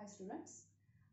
हाय students,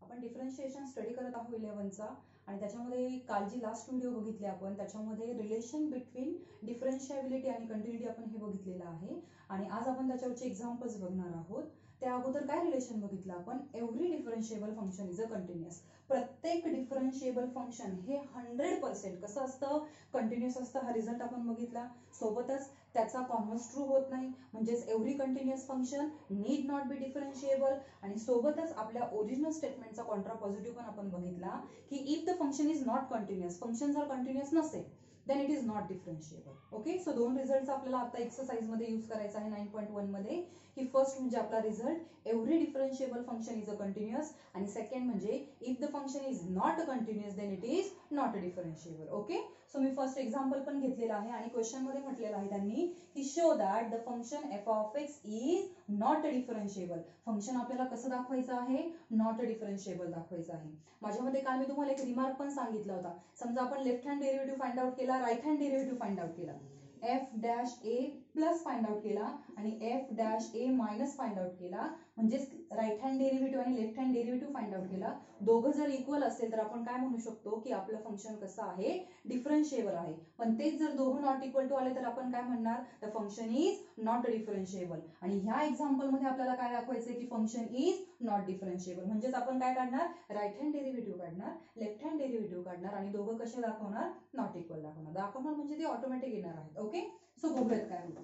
आपण differentiation study करत आहोत 11चा आणि त्याच्यामध्ये काल जी लास्ट व्हिडिओ बघितली आपण त्याच्यामध्ये रिलेशन बिटवीन डिफरन्शिएबिलिटी आणि कंटिन्युटी आपण हे बघितलेलं आहे आणि आज आपण त्याच्यावरचे एक्झाम्पल्स बघणार आहोत. त्या अगोदर काय रिलेशन बघितलं आपण, every differentiable function is a continuous. प्रत्येक डिफरन्शिएबल फंक्शन हे 100% कसं असतं, कंटिन्युअस असतं. हा रिझल्ट आपण बघितला. सोबतच त्याचा कॉन्व्हर्स ट्रू होत नाही, म्हणजेच every continuous function need not be differentiable. आणि सोबतच आपल्या ओरिजिनल स्टेटमेंटचा कॉन्ट्रा पॉझिटिव्ह पण आपण बघितला की if the function is not continuous, function जर कंटिन्युअस नसेल then it is not differentiable. Okay, so दोन रिझल्ट आपल्याला आता एक्सरसाइज मध्ये यूज करायचा आहे 9.1 मध्ये. की फर्स्ट म्हणजे आपला result every differentiable function is a continuous आणि सेकंड म्हणजे if the function is not continuous then it is not differentiable. Okay, so मी फर्स्ट एक्झाम्पल पण घेतलेला आहे आणि क्वेश्चन मध्ये म्हटलेलं आहे त्यांनी की show that the function F of x is not differentiable. Function आपल्याला कसं दाखवायचं आहे, नॉट डिफरन्शिएबल दाखवायचं आहे. माझ्यामध्ये काल मी तुम्हाला एक रिमार्क पण सांगितला होता. समजा आपण left hand derivative find out केला, right hand derivative find out केला, F dash A plus find out केला आणि F dash A minus find out केला, म्हणजेच राईट हँड डेरिव्हेटिव्ह आणि left hand derivative find out केला. दोघं जर इक्वल असेल तर आपण काय म्हणू शकतो की आपलं फंक्शन कसं आहे, डिफरन्शिएबल आहे. पण तेच जर दोघं नॉट इक्वल टू आले तर आपण काय म्हणणार, द फंक्शन इज नॉट डिफरन्शिएबल. आणि ह्या एक्झाम्पल मध्ये आपल्याला काय दाखवायचंय की फंक्शन इज नॉट डिफरन्शिएबल. म्हणजेच आपण काय काढणार, राईट हँड डेरिव्हेटिव्ह काढणार, लेफ्ट हँड डेरिव्हेटिव्ह काढणार आणि दोघं कसे दाखवणार, नॉट इक्वल दाखवणार म्हणजे ते ऑटोमॅटिक येणार आहेत. ओके, सो बघूयात काय होते.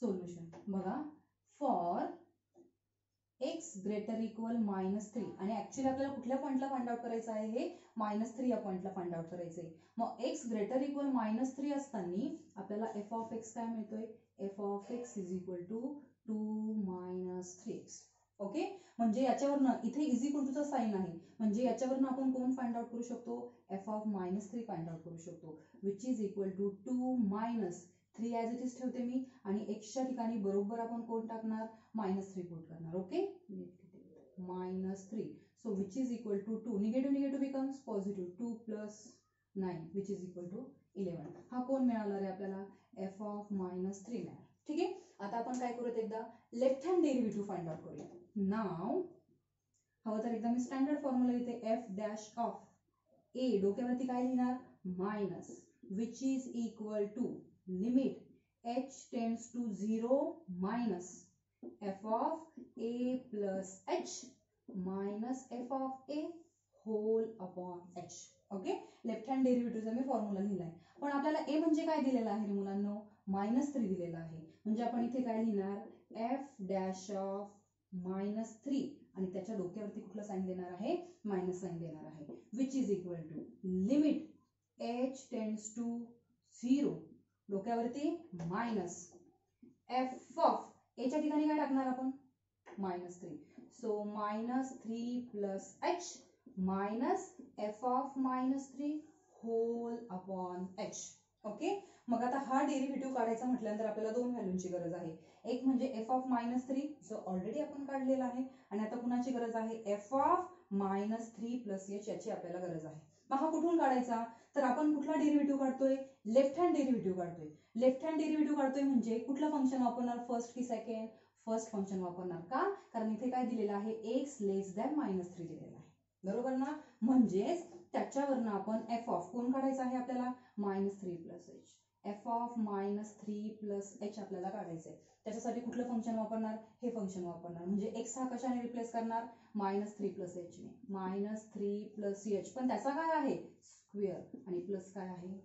सोल्युशन बघा, फॉर एक्स ग्रेटर इक्वल -3 आणि ऍक्च्युअली आपल्याला कुठल्या पॉइंटला फाइंड आउट करायचं आहे, हे -3 या पॉइंटला फाइंड आउट करायचंय. मग एक्स ग्रेटर इक्वल -3 असताना आपल्याला एफ ऑफ एक्स काय मिळतोय, f of x is equal to 2 - 3x. Okay, म्हणजे याच्यावरनं इथे इज इक्वल टूचा साइन आहे, म्हणजे याच्यावरनं आपण कोण फाइंड आउट करू शकतो, एफ ऑफ -3 फाइंड आउट करू शकतो, which is equal to 2 - 3 as it is ठेवते मी आणि एक्सच्या ठिकाणी बरोबर आपण कोण टाकणार, -3 पुट करणार. Okay, -3, so which is equal to 2, negative negative becomes positive, 2 + 9 which is equal to 11. हा कोण मिळाला रे आपल्याला, एफ ऑफ -3 मिळाला. ठीक आहे, आता आपण काय करूयात, एकदा left hand derivative find out करूया. नाव हवं तर एकदा मी स्टँडर्ड फॉर्म्युला लिहिते, एफ डॅश ऑफ ए डोक्यावरती काय लिहिणार, minus which is equal to limit h tends to 0 minus f of a plus h minus f of a whole upon h. Okay, left hand डेरिव्हेटिव्हचा मी formula लिहिलाय. पण आपल्याला a म्हणजे काय दिलेला आहे रे मुलांनो, -3 दिलेला आहे. म्हणजे आपण इथे काय लिहिणार, f डॅश ऑफ -3 आणि त्याच्या डोक्यावरती कुठला साइन देणार आहे, मायनस साइन देणार आहे, which is equal to limit h tends to 0 डोक्यावरती मायनस एफ ऑफ ए च्या ठिकाणी काय टाकणार आपण, -3, so -3 plus h minus f of -3 whole upon h. Okay, मग आता हा डेरिव्हेटिव्ह काढायचा म्हटल्यानंतर आपल्याला दोन व्हॅल्यूची गरज आहे. एक म्हणजे एफ ऑफ -3 जो ऑलरेडी आपण काढलेला आहे आणि आता कुणाची गरज आहे, एफ ऑफ -3 प्लस h याची आपल्याला गरज आहे. मग हा कुठून काढायचा, तर आपण कुठला डेरिव्हेटिव्ह काढतोय, लेफ्ट हँड डेरिव्हेटिव्ह काढतोय. लेफ्ट हँड डेरिव्हेटिव्ह काढतोय म्हणजे कुठलं फंक्शन वापरणार, फर्स्ट की सेकंड, फर्स्ट फंक्शन वापरणार. का, कारण इथे काय दिलेलं आहे, x लेस दॅन -3 दिलेला आहे, बरोबर ना. म्हणजेच त्याच्यावरनं आपण एफ ऑफ कोण काढायचं आहे आपल्याला, -3 plus h, F of -3 plus h आपल्याला काढायचंय. त्याच्यासाठी कुठलं फंक्शन वापरणार, हे फंक्शन वापरणार. म्हणजे x हा कशाने रिप्लेस करणार, -3 प्लस h ने, -3 प्लस h, पण त्याचा काय आहे, स्क्वेअर आणि प्लस काय आहे.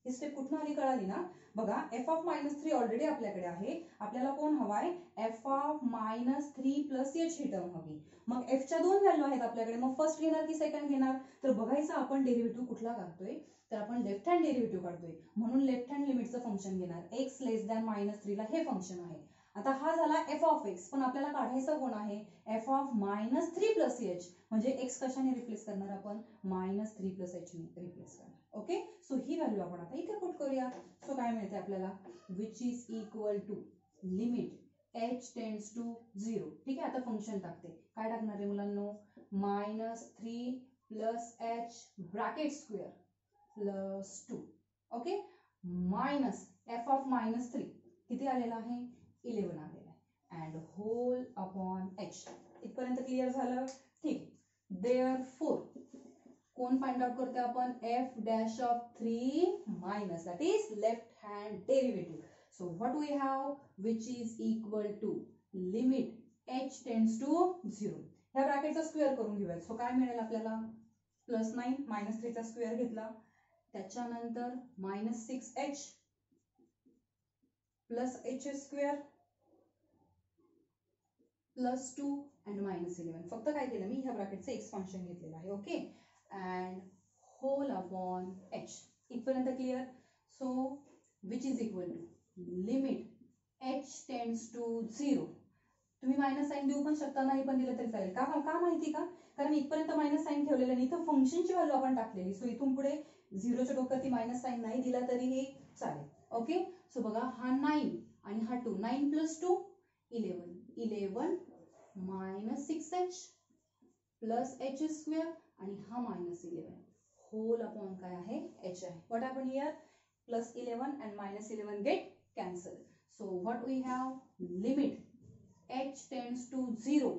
ही स्टेप कुठून आली कळाली ना. बघा, एफ ऑफ -3 ऑलरेडी आपल्याकडे आहे, आपल्याला कोण हवाय, F of -3 plus h he term हवी. मग एफ च्या दोन व्हॅल्यू आहेत आपल्याकडे, मग फर्स्ट घेणार की सेकंड घेणार, तर बघायचं आपण डेरिव्हेटिव्ह कुठला काढतोय, तर आपण लेफ्ट हँड डेरिव्हेटिव्ह काढतोय म्हणून लेफ्ट हँड लिमिटचं फंक्शन घेणार, x लेस दॅन -3 ला हे फंक्शन आहे. आता हा झाला एफ ऑफ एक्स, पण आपल्याला काढायचं कोण आहे, एफ ऑफ -3 प्लस h, म्हणजे एक्स कशाने रिप्लेस करणार आपण, -3 प्लस h ने रिप्लेस करणार. ओके, सो ही व्हॅल्यू आपण आता इथे पुट करूया. सो काय मिळते आपल्याला, which is equal to limit h tends to 0. ठीक आहे, आता फंक्शन टाकते, काय टाकणार आहे मुलांनो, -3 plus h bracket square plus 2. Okay, minus f of -3 किती आलेला आहे, 11 आलेला आहे, अँड होल अपॉन एच. इथपर्यंत क्लिअर झालं? ठीक. देअरफोर कोण फाइंड आउट करतोय आपण? F dash of 3 minus that is left hand derivative. So what we have which is equal to limit H tends to 0. ह्या ब्रॅकेटचा स्क्वेअर करून घेऊयात. सो काय मिळेल आपल्याला? +9 -3 चा स्क्वेअर घेतला, त्याच्यानंतर -6h plus H square +2 and -11. फक्त काय केलं मी? ह्या ब्रॅकेटचं एक्सपान्शन घेतलेलं आहे. Okay. And whole upon H. इथपर्यंत clear? So which is equal to limit H tends to 0. तुम्ही मायनस साईन देऊ पण शकता, नाही पण दिलं तरी चालेल. का माहिती का? कारण इथपर्यंत मायनस साईन ठेवलेलं आणि इथं फंक्शनची व्हॅल्यू आपण टाकलेली. सो इथून पुढे 0च्या डोक्यात मायनस साईन नाही दिला तरीही चालेल. ओके. सो बघा, हा 9 आणि हा 2. 9 + 2 11. 11 -6h प्लस एच स्क्वेअर आणि हा -11 होल अपॉन काय आहे? एच आहे. What happen here? +11 and -11 get cancel. So what we have? Limit h tends to 0,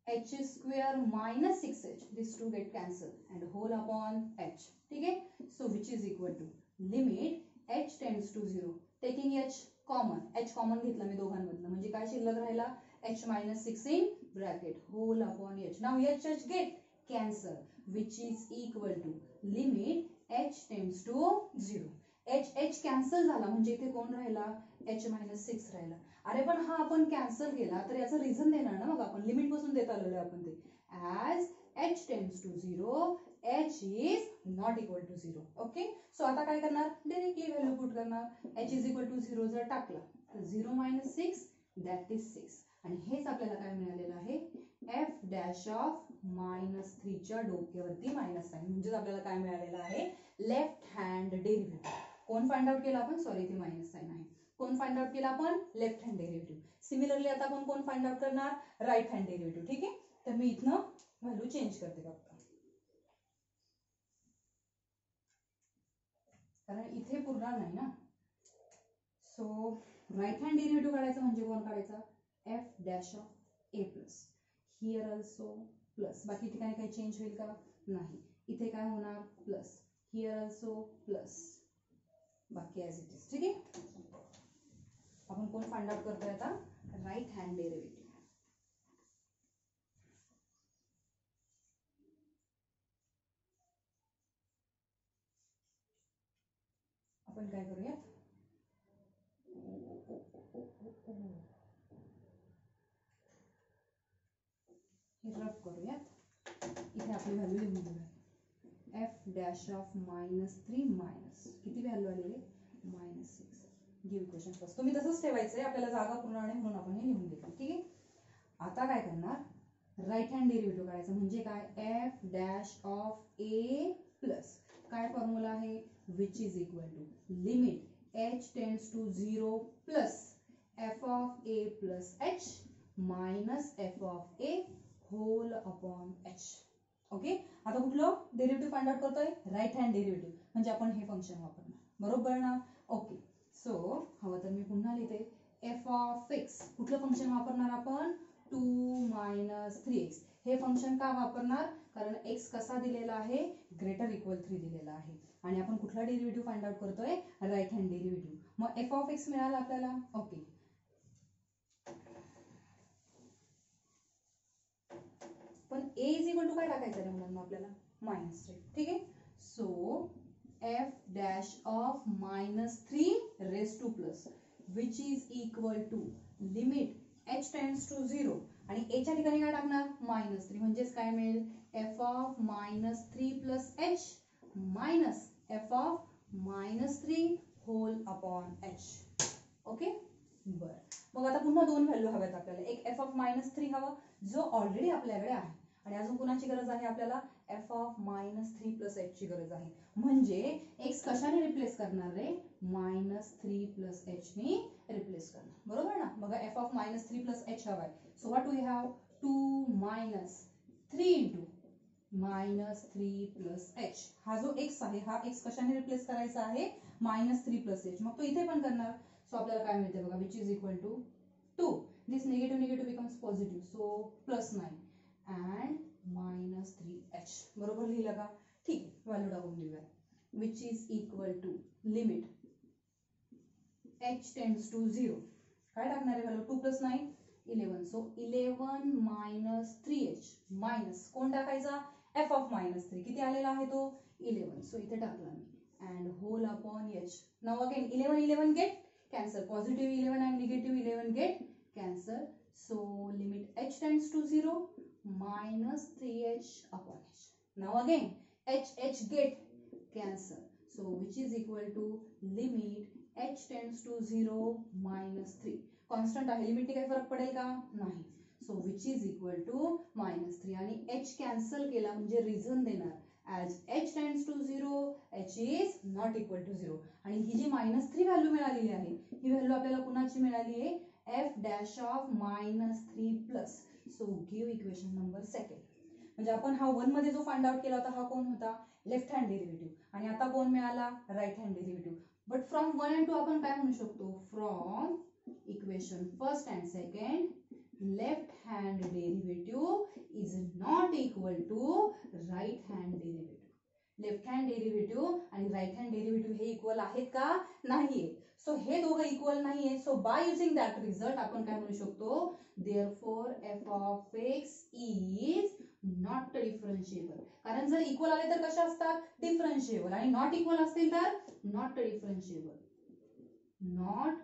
h square minus 6h, these two get cancelled and whole upon h. ठीक है? So which is equal to limit h tends to 0, taking h common, h common घेतला मी दोघांमधलं, म्हणजे काय शिल्लक राहिला? h minus 6 in bracket whole upon h. Now h get cancel, which is equal to limit h tends to 0. h cancel झाला म्हणजे इथे कोण राहिला? h minus 6 राहिला. अरे पण हा आपण कॅन्सल केला तर याचं रिझन देणार ना मग आपण. लिमिट पासून देत आलेलो आपण ते. As h tends to 0 h is not equal to 0. Okay. So आता काय करणार? डायरेक्टली व्हॅल्यू पुट करणार. h इज इक्वल टू 0 जर टाकला तर 0 - 6 दॅट इज 6. आणि हेच आपल्याला काय मिळालेलं आहे? एफ डॅश ऑफ -3 च्या डोक्यावरती मायनस साईन, म्हणजेच आपल्याला काय मिळालेलं आहे? Left hand derivative. कोण फाइंड आउट केला आपण? सॉरी, इथे मायनस साईन आहे. कोण फाइंड आउट केला आपण? Left hand derivative. सिमिलरली आता आपण कोण फाइंड आउट करणार? Right hand derivative. ठीक आहे. तर मी इथनं व्हॅल्यू चेंज करते फक्त, कारण इथे पुरणार नाही ना. सो राईट हँड डेरिव्हेटिव्ह काढायचं म्हणजे कोण काढायचा? F dash of a plus. Here also plus. बाकी ठिकाणी काही चेंज होईल का? नाही. इथे काय होणार? प्लस. Here also plus. बाकी ॲज इट इज. ठीक आहे. आपण कोण फाइंड आउट करतोय आता? Right hand derivative. आपण काय करूयात? रफ करूयात. इथे आपली व्हॅल्यू लिहून घेऊया. एफ डॅश ऑफ -3 मायनस किती व्हॅल्यू आलेली? -6. Give equation first. तुम्ही तसंच ठेवायचंय, आपल्याला जागा पूर्ण आहे म्हणून आपण हे लिहून घेतो. ठीक आहे. आता काय करणार? राईट हँड डेरिव्हेटिव्ह काढायचं म्हणजे काय? F dash of a plus काय फॉर्म्युला आहे? Which is equal to limit H tends to 0 plus f of a plus h minus f of a whole upon h. Okay. आता कुठलं derivative find out करतोय? Right hand derivative, म्हणजे आपण हे function वापरणार. बरोबर ना? ओके. सो हवं तर मी पुन्हा लिहिते. एफ ऑफ एक्स कुठलं फंक्शन वापरणार आपण? 2 - 3x. हे फंक्शन का वापरणार? कारण x कसा दिलेला आहे? ग्रेटर इक्वल 3 दिलेला आहे. आणि आपण कुठला डेरिव्हेटिव्ह फाइंड आउट करतोय? Right hand derivative. मग एफ ऑफ एक्स मिळाला आपल्याला. ओके. पण a इज इक्वल टू काय टाकायचं रे मुलांना आपल्याला? -3. ठीक आहे. So f dash of -3 raise to plus which is equal to limit h tends to 0 आणि a च्या ठिकाणी काय टाकणार? -3. म्हणजेच काय मिळेल? F of -3 plus h minus f of -3 whole upon h. Okay. बर. मग आता पुन्हा दोन व्हॅल्यू हव्यात आपल्याला. एक एफ ऑफ -3 हवा जो ऑलरेडी आपल्याकडे आहे, आणि अजून कोणाची गरज आहे आपल्याला? एफ ऑफ -3 प्लस एच ची गरज आहे. म्हणजे एक्स कशाने रिप्लेस करणार रे? -3 प्लस एच ने रिप्लेस करणार. बरोबर ना? बघा, एफ ऑफ -3 प्लस एच हवाय. So what we have? 2 - 3 into -3 plus h. हा जो एक्स आहे, हा एक्स कशाने रिप्लेस करायचा आहे? -3 प्लस एच. मग तो इथे पण करणार. सो आपल्याला काय मिळते बघा, which is equal to 2. This negative becomes positive, so +9 and -3h. बरोबर लिहिलं का? ठीक आहे, व्हॅल्यू टाकून देऊया. Which is equal to limit h tends to 0. काय टाकणार आहे व्हॅल्यू? 2 + 9 11. सो 11 - 3h मायनस कोण टाकायचा? f of -3. किती आलेला आहे तो? 11. सो इथे टाकला मी and whole upon h. Now again 11 get cancel, positive 11 and negative 11 get cancel. So limit h tends to 0 -3h upon h. Now again h get cancel. So which is equal to limit h tends to 0 -3. Constant आहे, limit काही फरक पडेल का? नाही. So which is equal to -3 आणि h cancel केला म्हणजे reason देणार. As h tends to 0, h is not equal to 0. आणि ही जी -3 व्हॅल्यू मिळालेली आहे, ही व्हॅल्यू आपल्याला कुणाची मिळाली आहे? f dash of -3 plus. So give equation number 2. म्हणजे आपण हा 1 मध्ये जो फाइंड आउट केला होता हा कोण होता? Left hand derivative. आणि आता कोण मिळाला? Right hand derivative. But from 1 and 2 आपण काय म्हणू शकतो? From equation first and second left hand derivative is not equal to right hand derivative. Left hand derivative आणि राईट हँड डेरिव्हेटिव्ह हे इक्वल आहेत का? नाहीये. सो हे दोघं इक्वल नाहीये. So by using that result आपण काय म्हणू शकतो? Therefore f of x is not डिफरन्शिएबल. कारण जर इक्वल आले तर कशा असतात? डिफरन्शिएबल. आणि नॉट इक्वल असतील तर नॉट डिफरन्शिएबल. नॉट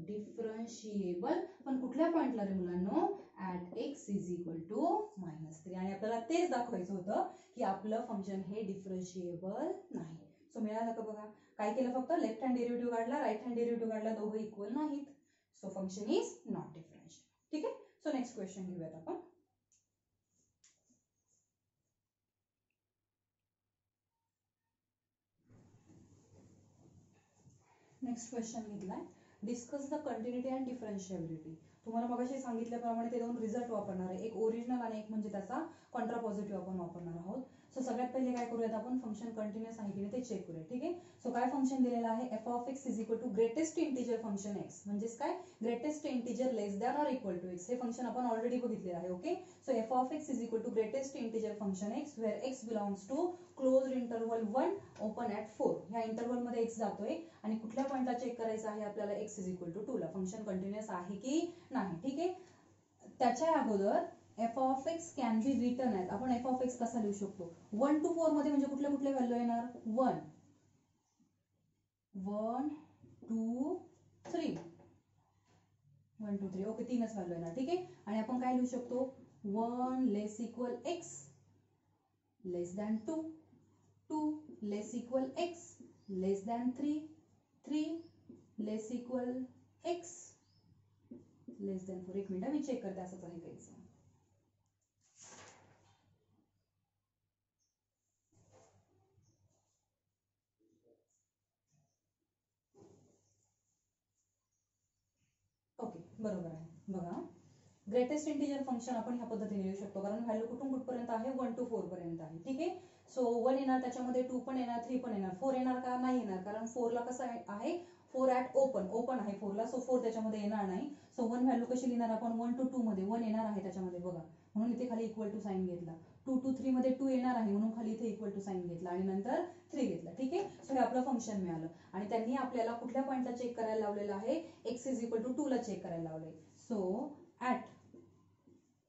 डिफरन्शिएबल पण कुठल्या पॉइंटला रे मुलांनो? At x is equal to -3. आणि आपल्याला तेच दाखवायचं होतं की आपलं फंक्शन हे डिफरन्शिएबल नाही. सो मिळालं का बघा? काय केलं? फक्त लेफ्ट हँड डेरिव्हेटिव्ह काढला, राईट हँड डेरिव्हेटिव्ह काढला, दोघं इक्वल नाहीत. So function is not differentiable. ठीक आहे. सो नेक्स्ट क्वेश्चन घेऊयात आपण. नेक्स्ट क्वेश्चन घेतलाय, discuss the continuity and differentiability. तुम्हाला मगाशी सांगितल्याप्रमाणे ते दोन रिझल्ट वापरणार आहे, एक ओरिजिनल आणि एक म्हणजे त्याचा कॉन्ट्रापॉझिटिव्ह आपण वापरणार आहोत. सो सगळ्यात पहिले काय करूयात आपण? फंक्शन कंटिन्युअस आहे की नाही ते चेक करूया. ठीक आहे. सो काय फंक्शन दिलेलं आहे? f of x is equal to greatest integer function x. म्हणजेच काय? Greatest integer less than or equal to x. हे फंक्शन आपण ऑलरेडी बघितलेलं आहे. Okay. So f of x is equal to greatest integer function x where x belongs to close interval 1 open at 4. ह्या interval मध्ये x जातोय आणि कुठल्या पॉइंटला चेक करायचं आहे आपल्याला? x इज इक्वल टू 2 ला. फंक्शन कंटिन्युअस आहे की नाही. ठीक आहे. त्याच्या अगोदर f of x can be written as, आपण f ऑफ x कसा लिहू शकतो? 1 to 4 मध्ये म्हणजे कुठल्या कुठल्या व्हॅल्यू येणार? 1 2 3 1 2 3. ओके, तीनच व्हॅल्यू येणार. ठीक आहे. आणि आपण काय लिहू शकतो? 1 लेस इक्वल x लेस दॅन 2, 2 लेस इक्वल x लेस दॅन 3, 3 लेस इक्वल x लेस दॅन 4. एक मिनिट मी चेक करते असंच आहे काहीच. ओके, बरोबर आहे. बघा, ग्रेटेस्ट इंटिजर फंक्शन आपण ह्या पद्धतीने लिहू शकतो कारण व्हॅल्यू कुठून कुठपर्यंत आहे? 1 to 4 पर्यंत आहे. ठीक आहे. सो 1 येणार, त्याच्यामध्ये 2 पण येणार, 3 पण येणार. 4 येणार का? नाही येणार, कारण 4 ला कसं आहे? 4 ऍट ओपन आहे 4 ला. सो 4 त्याच्यामध्ये येणार नाही. सो 1 व्हॅल्यू कशी लिहिणार आपण? 1 to 2 मध्ये 1 येणार आहे त्याच्यामध्ये बघा, म्हणून इथे खाली इक्वल टू साइन घेतला. 2 to 3 मध्ये 2 येणार आहे म्हणून खाली इथे इक्वल टू साइन घेतला आणि नंतर 3 घेतला. ठीक आहे. सो हे आपलं फंक्शन मिळालं आणि त्यांनी आपल्याला कुठल्या पॉइंटला चेक करायला लावलेलं आहे? x इज इक्वल टू 2 ला चेक करायला लावलंय. So at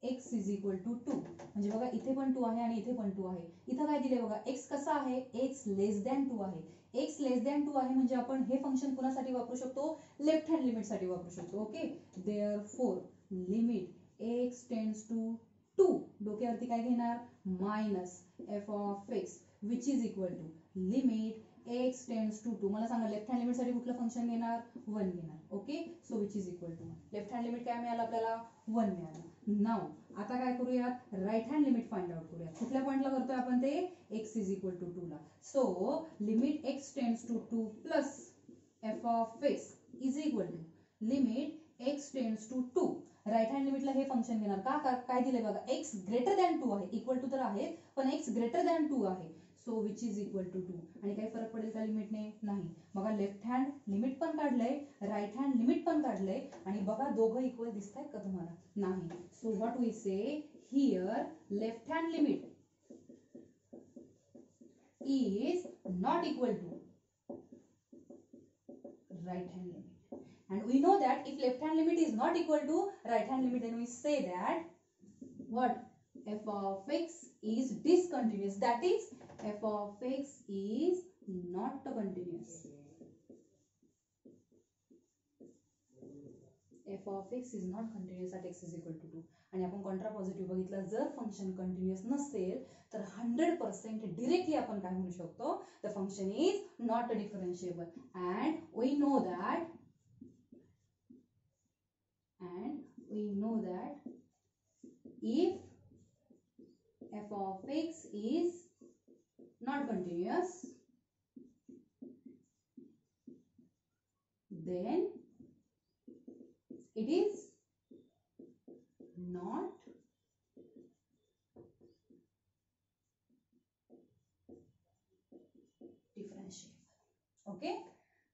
x is equal to 2 म्हणजे बघा इथे पण 2 आहे आणि इथे पण 2 आहे. इथं काय दिले बघा? x कसा आहे? x लेस दॅन 2 आहे. x लेस दॅन 2 आहे म्हणजे आपण हे फंक्शन कुणासाठी वापरू शकतो? लेफ्ट हँड लिमिट साठी वापरू शकतो. Okay. Therefore limit x tends to 2, डोक्यावरती काय घेणार? Minus f of x which is equal to limit x tends to 2. मला सांगा लेफ्ट हँड लिमिट साठी कुठलं फंक्शन घेणार? 1 घेणार. Okay. So which is equal to 1. Left hand limit काय मिळालं आपल्याला? 1 मिळालं. नाउ आता काय करूयात? Right hand limit find out करूयात. कुठल्या पॉइंटला करतोय आपण ते? x इज इक्वल टू 2 ला. So limit x tends to 2 plus f of x is equal to limit x tends to 2. Right hand लिमिटला हे फंक्शन घेणार का? काय दिलंय बघा? x ग्रेटर दॅन 2 आहे. इक्वल टू तर आहे पण x ग्रेटर दॅन 2 आहे. So which is equal to 2. आणि काही फरक पडेल का लिमिटने? नाही. बघा लेफ्ट हँड लिमिट पण काढलंय, राईट हँड लिमिट पण काढलंय, आणि बघा दोघं इक्वल दिसत आहेत का तुम्हाला? नाही. So what we say here, left hand limit is not equal to right hand limit, and we know that if left hand limit is not equal to right hand limit, then we say that what, f of x is discontinuous, that is f of x is not continuous. f of x is not continuous at x is equal to 2. आणि आपण Contra positive बघितलं, जर function continuous नसेल तर 100% directly आपण काय म्हणू शकतो, the function is not differentiable. And we know that if f of x is not continuous, then it is not differentiable. Okay,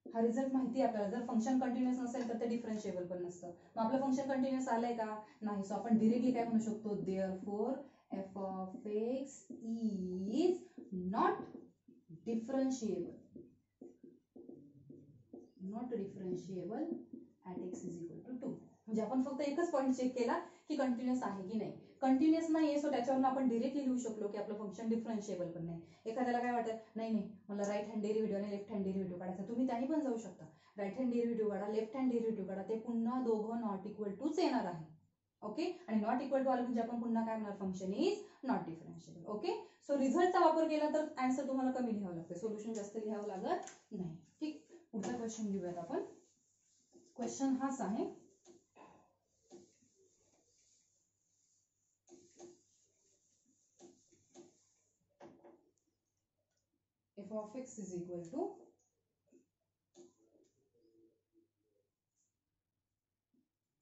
हा रिझल्ट माहिती आहे आपल्याला. जर फंक्शन कंटिन्युअस नसेल तर ते डिफरन्शिएबल पण नसतं. मग आपलं फंक्शन कंटिन्युअस आलंय का? नाही. सो आपण डिरेक्टली काय म्हणू शकतो, therefore f of x is not differentiable at x is equal to 2. म्हणजे आपण फक्त एकच पॉईंट चेक केला की कंटिन्युअस आहे की नाही. कंटिन्युअस नाहीये, सो त्याच्यावरून आपण डिरेक्टली लिहू शकलो की आपलं फंक्शन डिफरन्शिएबल पण नाही. एखाद्याला काय वाटत, नाही मला राईट हँड डेरिव्हेटिव्ह आणि लेफ्ट हँड डेरिव्हेटिव्ह काढायचा, तुम्ही त्याने पण जाऊ शकता. राईट हँड डेरिव्हेटिव्ह काढा, लेफ्ट हँड डेरिव्हेटिव्ह काढा, ते पुन्हा दोघं नॉट इक्वल टूच येणार आहे. ओके, आणि नॉट इक्वल टू आलं म्हणजे आपण पुन्हा काय म्हणणार, function is not differentiable. Okay, so रिझल्टचा वापर केला तर आन्सर तुम्हाला कमी लिहावं लागतं, सोल्युशन जास्त लिहावं लागत नाही. ठीक, पुढचा क्वेश्चन घेऊयात आपण. क्वेश्चन हाच आहे. f of x is equal to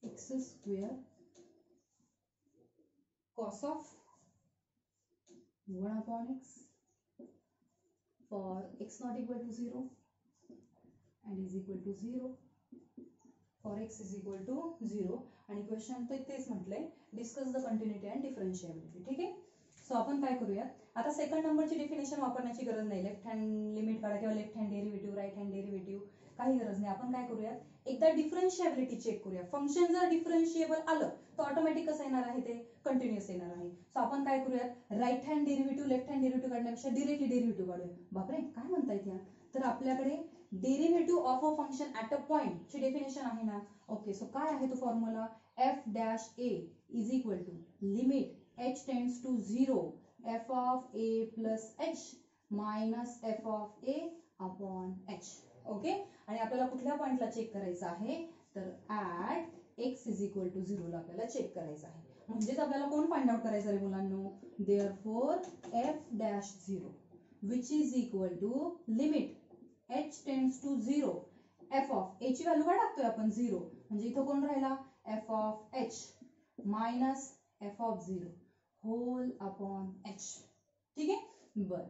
x square cos of 1 upon x for x not equal to 0 and is equal to 0 for x is equal to 0. आणि क्वेश्चन तर तेच म्हटलंय, डिस्कस द कंटिन्युटी अँड डिफरन्शिएबिलिटी. ठीक आहे, so आपण काय करूयात, आता सेकंड नंबरची डेफिनेशन वापरण्याची गरज नाही. लेफ्ट हँड लिमिट काढा किंवा left hand derivative, right hand derivative, काही गरज नाही. आपण काय करूयात, एकदा डिफरन्शिएबिलिटी चेक करूया. फंक्शन जर डिफरन्शिएबल आलं तर ऑटोमॅटिक कसं येणार आहे, ते कंटिन्युअस येणार आहे. सो आपण काय करूयात, right hand derivative left hand derivative काढण्यापेक्षा डिरेक्टली डेरिव्हेटिव्ह काढूया. बापरे, काय म्हणतायत या, तर आपल्याकडे derivative of a function at a point ची डेफिनेशन आहे ना. ओके, सो काय आहे तो formula, f dash a is equal to limit h tends to 0 f of a plus h minus f of a upon h. Okay, आणि आपल्याला कुठल्या पॉइंटला चेक करायचं आहे, तर at x is equal to 0 ला आपल्याला चेक करायचं आहे. म्हणजेच आपल्याला कोण फाइंड आउट करायचं आहे मुलांनो, therefore f dash 0 which is equal to limit h tends to 0 f of a ची व्हॅल्यू काय टाकतोय आपण, 0, म्हणजे इथं कोण राहिला, f of h minus f of 0 whole upon h. ठीक आहे, बर,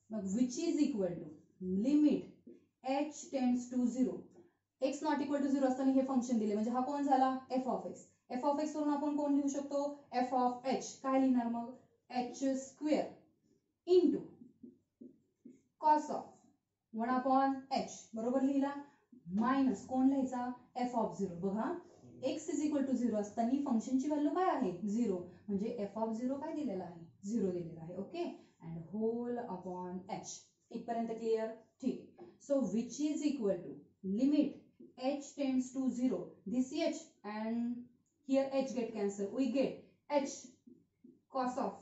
मग which is equal to limit h tends to 0, x not equal to 0 असताना हे फंक्शन दिले, म्हणजे हा कोण झाला, f of x. f of x वरून आपण कोण लिहू शकतो, f of h, काय लिहिणार मग, h square into cos of 1 upon h, बरोबर लिहिला, मायनस कोण लिहायचा, f of 0. बघा x is equal to 0 असताना फंक्शनची व्हॅल्यू काय आहे, 0, म्हणजे f of 0 काय दिलेला आहे, 0 दिलेला आहे. Okay, and whole upon h. इथपर्यंत क्लिअर. ठीक, so which is equal to limit h tends to 0, this h and here h get cancel, we get h cos of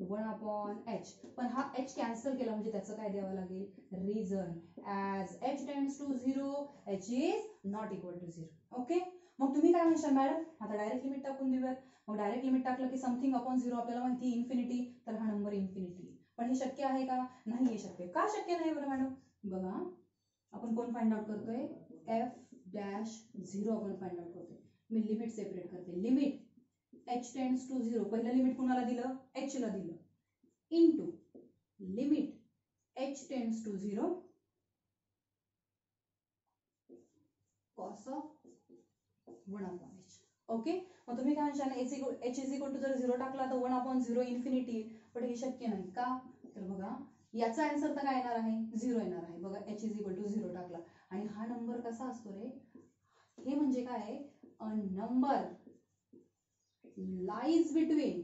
1 upon h. पण हा h cancel केला म्हणजे त्याचं काय द्यावं लागेल, reason, as h tends to 0 h is not equal to 0. Okay, मग तुम्ही काय म्हणशाल, मॅडम आता डायरेक्ट लिमिट टाकून देऊयात. मग डायरेक्ट लिमिट टाकलं की समथिंग अपॉन 0 आपल्याला माहिती इन्फिनिटी, तर हा नंबर इन्फिनिटी. पण हे शक्य आहे का, नाही हे शक्य. का शक्य नाही बरं मॅडम, बघा आपण कोण फाइंड आउट करतोय, f dash 0 आपण फाइंड आउट करतोय. मी लिमिट सेपरेट करते, लिमिट h tends to 0, पहिलं लिमिट कुणाला दिलं, h ला दिलं, into limit h tends to 0 cos of 1/h. Okay, मग तुम्ही काय म्हणशाल h इज इक्वल टू जर 0 टाकला तर 1/0 इन्फिनिटी, पण हे शक्य नाही का? तर बघा याचा आन्सर तर काय येणार आहे? 0 येणार आहे. बघा h इज इक्वल टू 0 टाकला आणि हा नंबर कसा असतो रे? हे म्हणजे काय? A number lies between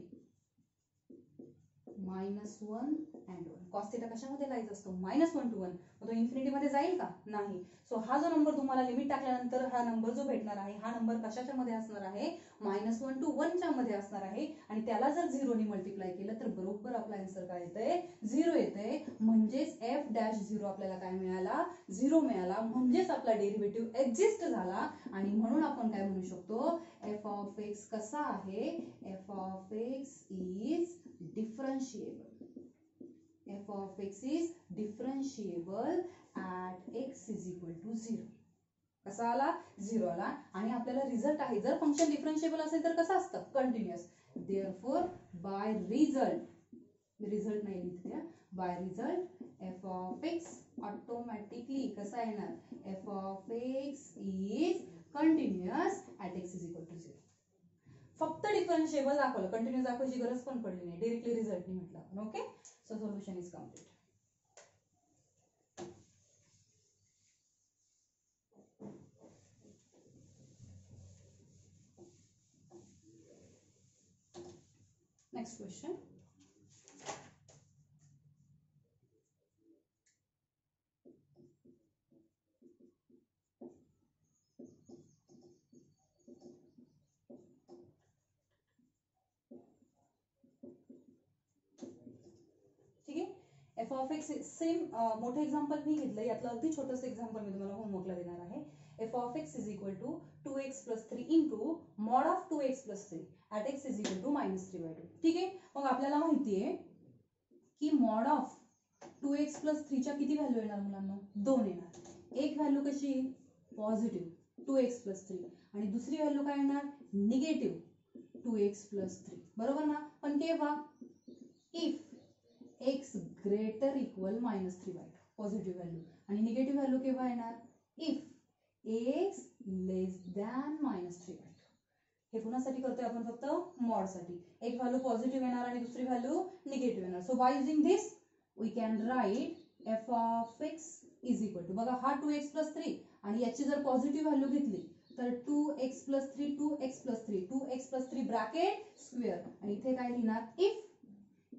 -1 and 1. Cos theta कशामध्ये लाईज असतो? -1 to 1. तो इन्फिनिटी मध्ये जाईल का? नाही. सो हा जो नंबर तुम्हाला लिमिट टाकल्यानंतर हा नंबर जो भेटणार आहे हा नंबर कशाच्या मध्ये असणार आहे? -1 to 1 च्या मध्ये असणार आहे आणि त्याला जर 0 ने मल्टिप्लाय केलं तर बरोबर आपला आन्सर काय येतंय? 0 येतंय. म्हणजेच f'0 आपल्याला काय मिळाला? 0 मिळाला. म्हणजेच आपला डेरिव्हेटिव्ह एक्झिस्ट झाला आणि म्हणून आपण काय म्हणू शकतो? f of x कसा आहे? f of x is differentiable. f of x is differentiable at x is equal to 0. कसा आला? 0 आला. आणि आपल्याला रिझल्ट आहे, जर फंक्शन डिफरन्शिएबल असेल तर कसं असतं? कंटिन्युअस. देअरफॉर बाय रिझल्ट नाही लिहिते, by result f of x automatically कसा येणार? f of x is continuous at x is equal to 0. फक्त डिफरन्शिएबल दाखवलं, कंटिन्युअस दाखवायची गरज पण पडली नाही, डायरेक्टली रिझल्ट नाही म्हटलं आपण. Okay, so solution is complete. Next question. F of x same मोठे एक्झाम्पल मी घेतलं, यातलं अगदी छोटंसं एक्झाम्पल मी तुम्हाला होमवर्कला देणार आहे. F of x is equal to 2x + 3 into mod of 2x + 3 at x is equal to -3/2. ठीक आहे, मग आपल्याला माहिती आहे की मॉड ऑफ 2x + 3 च्या किती व्हॅल्यू येणार मुलांना? 2 येणार. एक व्हॅल्यू कशी? पॉझिटिव्ह 2x + 3 आणि दुसरी व्हॅल्यू काय येणार? Negative 2x + 3. बरोबर ना? पण केव्हा? If x greater equal -3/2 positive value. आणि निगेटिव्ह व्हॅल्यू केव्हा येणार? If x less than -3/2. हे कुणासाठी करतोय आपण? फक्त मॉड साठी. एक व्हॅल्यू पॉझिटिव्ह येणार आणि दुसरी व्हॅल्यू निगेटिव्ह येणार. So by using this we can write f of x is equal to, बघा हा 2x + 3 आणि याची जर पॉझिटिव्ह व्हॅल्यू घेतली तर 2x + 3 2x + 3 2x + 3 bracket square आणि इथे काय लिहिणार? इफ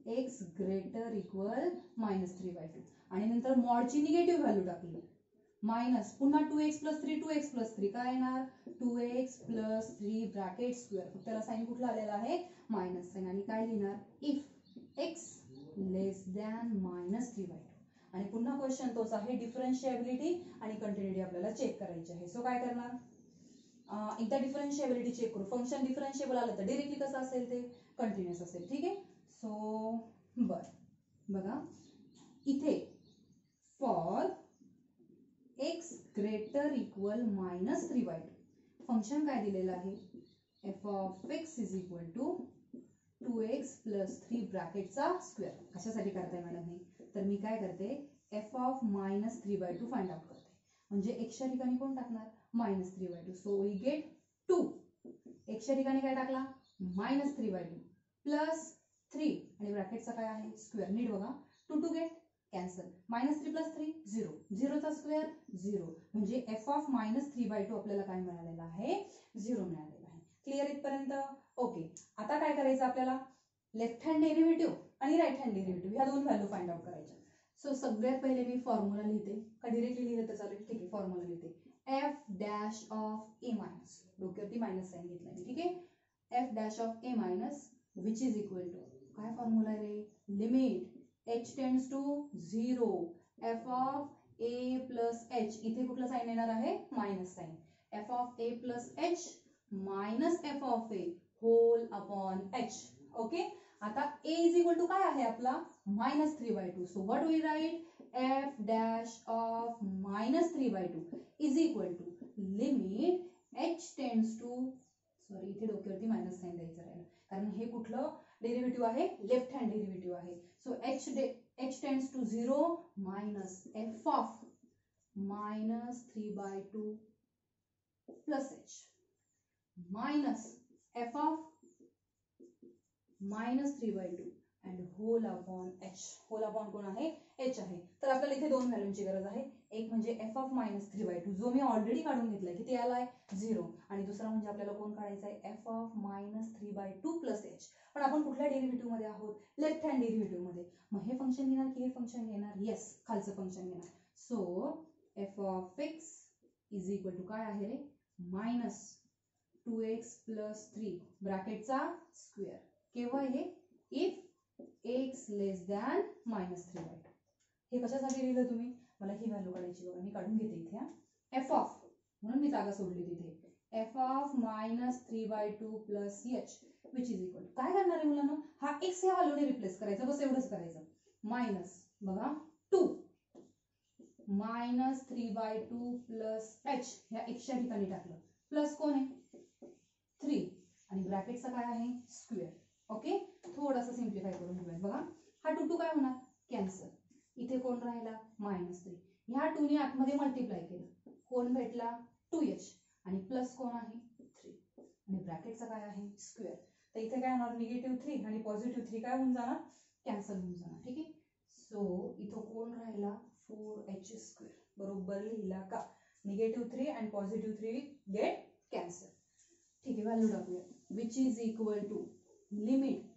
x greater equal -3/2 आणि नंतर मॉडची निगेटिव्ह व्हॅल्यू टाकली मायनस, पुन्हा 2x + 3 2x + 3 काय येणार? 2x + 3 bracket square. त्याला साइन कुठला आलेला आहे? Minus sign. आणि काय लिहिणार? इफ x लेस दॅन -3/2 आणि पुन्हा क्वेश्चन तोच आहे, डिफरन्शिएबिलिटी आणि कंटिन्युटी आपल्याला चेक करायची आहे. सो काय करणार? एकदा डिफरन्शिएबिलिटी चेक करू. फंक्शन डिफरन्शिएबल आलं तर डायरेक्टली कसं असेल? ते कंटिन्युअस असेल. ठीक आहे, सो बघा इथे for x greater equal -3/2 function काय दिलेलं आहे? f of x is equal to 2x + 3 ब्रॅकेटचा स्क्वेअर. कशासाठी करताय मॅडम हे? तर मी काय करते? f of -3/2 फाइंड आउट करते. म्हणजे x च्या ठिकाणी कोण टाकणार? -3/2. So we get 2. x च्या ठिकाणी काय टाकला? -3/2 प्लस 3 आणि ब्रॅकेटचा काय आहे? स्क्वेअर. नीट बघा, 2 टू गेट कॅन्सल. -3 + 3 0. 0 चा स्क्वेअर 0. म्हणजे f of -3/2 आपल्याला काय मिळालेला आहे? 0 मिळालेला आहे. क्लिअर इथपर्यंत? ओके, आता काय करायचं आपल्याला? लेफ्ट हँड डेरिव्हेटिव्ह आणि राईट हँड डेरिव्हेटिव्ह ह्या दोन व्हॅल्यू फाइंड आउट करायच्या. सो सगळ्यात पहिले मी फॉर्म्युला लिहिते. का डायरेक्टली लिहिलं तर चालेल? ठीक आहे, फॉर्म्युला लिहिते. f' of a- डोक्यावरती मायनस साइन घेतला मी. ठीक आहे, f' of a- which is equal to काय फॉर्म्युला आहे रे? Limit h tends to 0 f of a plus h. इथे कुठला साइन येणार आहे? Minus sign. f of a plus h minus f of a whole upon h. Okay, आता a is equal to काय आहे आपला? -3/2. So what we write? f' of -3/2 is equal to limit h tends to, sorry इथे डोक्यावरती minus sign द्यायचं राहिलं कारण हे कुठलं डेरिव्हेटिव्ह आहे? लेफ्ट हँड डेरिव्हेटिव्ह आहे. So h tends to 0 minus f of minus 3/2 plus h minus f of minus 3/2 and whole upon h. whole upon कोण आहे h आहे. तर आपल्याला इथे दोन व्हॅल्यूची गरज आहे. एक म्हणजे f of minus 3/2 जो मी ऑलरेडी काढून घेतलाय किती आलाय 0 आणि दुसरा म्हणजे आपल्याला कोण काढायचा आहे f of minus 3/2 plus h. पण आपण कुठल्या डेरिव्हेटिव्ह मध्ये आहोत लेफ्ट हँड डेरिव्हेटिव्ह मध्ये. मग हे फंक्शन घेणार की हे फंक्शन घेणार येस खालचं फंक्शन घेणार. So f of x is equal to काय आहे रे मायनस 2x plus 3 ब्रॅकेटचा स्क्वेअर. केव्हा हे if x less than minus 3/2. हे कशासाठी लिहिलं तुम्ही मला ही व्हॅल्यू काढायची बघा मी काढून घेते इथे f ऑफ म्हणून मी जागा सोडली तिथे f of minus 3/2 plus h which is equal काय करणार आहे मुलांना हा x या व्हॅल्यूने रिप्लेस करायचा बस एवढंच करायचं. मायनस बघा 2 मायनस 3/2 प्लस h ह्या x च्या ठिकाणी टाकलं प्लस कोण आहे 3 आणि ब्रॅकेटचा काय आहे स्क्वेअर. ओके थोडासा सिम्प्लिफाय करून घेऊया बघा हा 2 काय होणार कॅन्सल. इथे कोण राहिला मायनस 3 ह्या 2 ने आतमध्ये मल्टिप्लाय केलं कोण भेटला 2h आणि प्लस कोण आहे 3 आणि ब्रॅकेटचा काय आहे स्क्वेअर. तर इथे काय होणार निगेटिव्ह 3 आणि पॉझिटिव्ह 3 काय होऊन जाणार कॅन्सल होऊन जाणार. ठीक आहे. सो इथं कोण राहिला 4h². बरोबर लिहिला का निगेटिव्ह 3 आणि पॉझिटिव्ह 3 गेट कॅन्सल. ठीक आहे व्हॅल्यू टाकूया which is equal to limit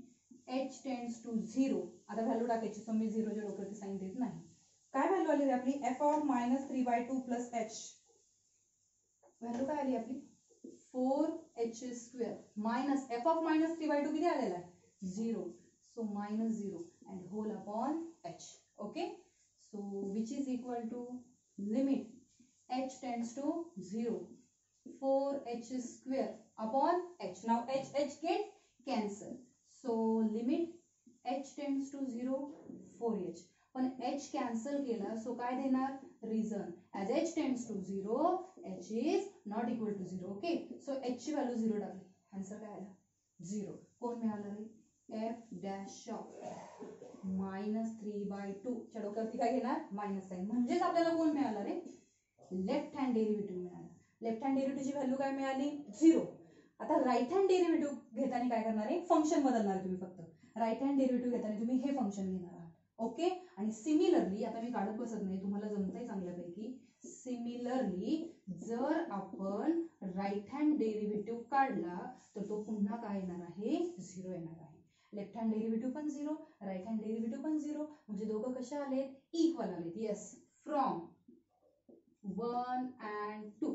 h tends to 0. आता व्हॅल्यू टाकायची सो मी 0 च्या डोक्यावरती साइन देत नाही. काय व्हॅल्यू आली रे आपली f of minus 3/2 plus h. Value काय आली आपली 4h² minus f of minus 3/2 किती आलेला आहे 0. So minus 0 and whole upon h. Okay so which is equal to limit h tends to 0 4h² upon h. Now h get cancel. So limit h tends to 0 4h. पण h cancel केला so काय देणार reason as h tends to 0 h is not equal to 0. Okay so h ची value 0 टाकली answer काय आला 0. कोण मिळाला रे f डॅश ऑफ मायनस 3/2 च्या डोक्यावरती काय घेणार मायनस साइन म्हणजेच आपल्याला कोण मिळाला रे लेफ्ट हँड डेरिव्हेटिव्ह मिळाला. लेफ्ट हँड डेरिव्हेटिव्हची व्हॅल्यू काय मिळाली 0. आता राईट हँड डेरिव्हेटिव्ह घेताना काय करणार आहे फंक्शन बदलणार आहे तुम्ही फक्त राईट हँड डेरिव्हेटिव्ह घेताना तुम्ही हे फंक्शन घेणार आहात. ओके आणि सिमिलरली आता मी काढत बसत नाही तुम्हाला जमतंय चांगल्यापैकी. सिमिलरली जर आपण राईट हँड डेरिव्हेटिव्ह काढला तर तो पुन्हा काय येणार आहे 0 येणार आहे. लेफ्ट हँड डेरिव्हेटिव्ह पण 0 राईट हँड डेरिव्हेटिव्ह पण 0 म्हणजे दोघं कसे आलेत इक्वल आलेत. Yes from 1 and 2.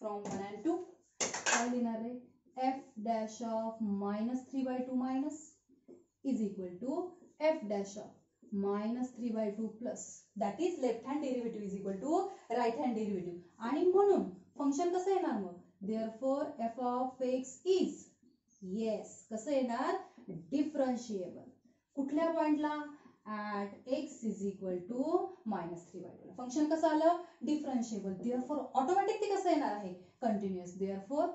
From 1 and 2 काय लिहिणार आहे f dash of minus 3/2 minus is equal to f dash of minus 3/2 plus that is left hand derivative is equal to right hand derivative. आणि म्हणून फंक्शन कसं येणार मग therefore f of x is yes कसं येणार डिफरन्शिएबल. कुठल्या पॉइंटला at x is equal to minus 3/2. Function कसं आलं डिफरन्शिएबल therefore ऑटोमॅटिक ते कसं येणार आहे continuous. therefore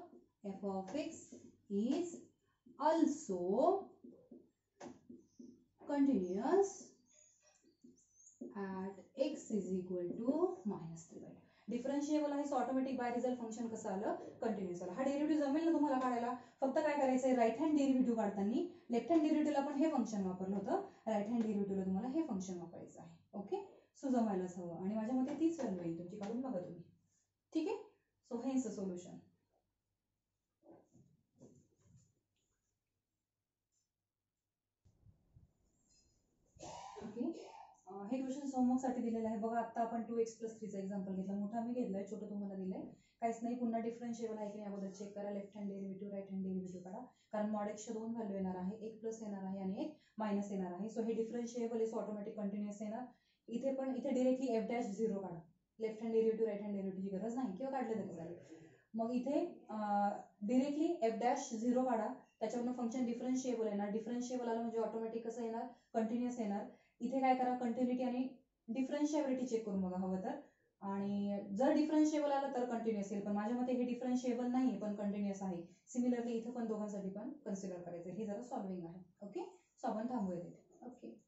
f of x is also continuous at x is equal to minus 3/2. Differentiable आहे so automatic by result function कसं आलं कंटिन्युअस आलं. हा डेरिव्हेटिव्ह जमेल ना तुम्हाला काढायला. फक्त काय करायचंय राईट हँड डेरिव्हेटिव्ह काढताना लेफ्ट हँड डेरिव्हेटिव्हला आपण हे फंक्शन वापरलं होतं राईट हँड डेरिव्हेटिव्हला तुम्हाला हे फंक्शन वापरायचं आहे. ओके सो जमायलाच हवं आणि माझ्या मते तीच व्हॅल्यू येईल तुमची काढून बघा तुम्ही. ठीक आहे सो हेच सोल्युशन. ओके हे क्वेश्चन होमवर्क साठी दिलेलं आहे बघा. आता आपण 2x + 3 चा एक्झाम्पल घेतला मोठा मी घेतलाय छोटं तुम्हाला दिलंय काहीच नाही. पुन्हा डिफरन्शिएबल आहे की नाही अगोदर चेक करा. Left hand derivative right hand derivative काढा कारण मॉड एक्सच्या दोन व्हॅल्यू येणार आहे एक प्लस येणार आहे आणि एक मायनस येणार आहे. सो हे डिफरन्शिएबल आहे सो ऑटोमॅटिक कंटिन्युअस येणार. इथे पण इथे डायरेक्टली f डॅश 0 काढा. Left hand derivative right hand डेरिव्हेटिव्हची गरज नाही किंवा काढलं तरी चालेल. मग इथे डायरेक्टली f डॅश 0 काढा त्याच्यावरून फंक्शन डिफरन्शिएबल येणार. डिफरन्शिएबल आलं म्हणजे ऑटोमॅटिक कसं येणार कंटिन्युअस येणार. इथे काय करा कंटिन्युटी आणि डिफरन्शिएबिलिटी चेक करून बघा हवं तर आणि जर डिफरन्शिएबल आला तर कंटिन्युअस येईल, पण माझ्या मते हे डिफरन्शिएबल नाही पण कंटिन्युअस आहे. सिमिलरली इथं पण दोघांसाठी पण कन्सिडर करायचं. हे जरा सॉल्विंग आहे. ओके, सो आपण थांबूया तिथे. ओके.